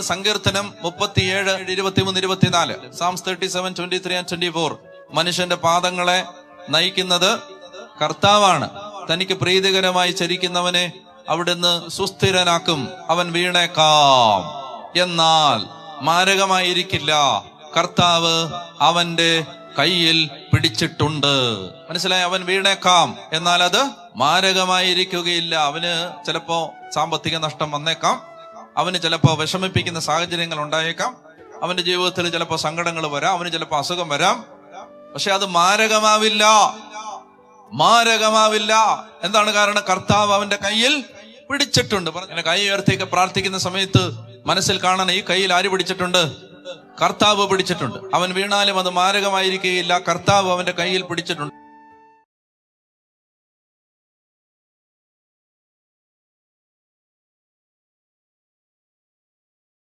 സങ്കീർത്തനം 37, 23, 24. Psalms 37, 23 and 24. മനുഷ്യന്റെ പാദങ്ങളെ നയിക്കുന്നത് കർത്താവാണ്. തനിക്ക് പ്രീതികരമായി ചരിക്കുന്നവനെ അവിടുന്ന് സുസ്ഥിരനാക്കും. അവൻ വീണേക്കാം, എന്നാൽ മാരകമായിരിക്കില്ല. കർത്താവ് അവന്റെ കയ്യിൽ പിടിച്ചിട്ടുണ്ട്. മനസ്സിലായി? അവൻ വീണേക്കാം, എന്നാൽ അത് മാരകമായിരിക്കുകയില്ല. അവന് ചിലപ്പോ സാമ്പത്തിക നഷ്ടം വന്നേക്കാം, അവന് ചിലപ്പോ വിഷമിപ്പിക്കുന്ന സാഹചര്യങ്ങൾ ഉണ്ടായേക്കാം, അവന്റെ ജീവിതത്തിൽ ചിലപ്പോ സങ്കടങ്ങൾ വരാം, അവന് ചിലപ്പോ അസുഖം വരാം. പക്ഷെ അത് മാരകമാവില്ല. എന്താണ് കാരണം? കർത്താവ് അവന്റെ കയ്യിൽ പിടിച്ചിട്ടുണ്ട്. പറഞ്ഞ കൈ ഉയർത്തിയൊക്കെ പ്രാർത്ഥിക്കുന്ന സമയത്ത് മനസ്സിൽ കാണണം, ഈ കയ്യിൽ ആര് പിടിച്ചിട്ടുണ്ട്? കർത്താവ് പിടിച്ചിട്ടുണ്ട്. അവൻ വീണാലും അത് മാരകമായിരിക്കുകയില്ല. കർത്താവ് അവന്റെ കയ്യിൽ പിടിച്ചിട്ടുണ്ട്.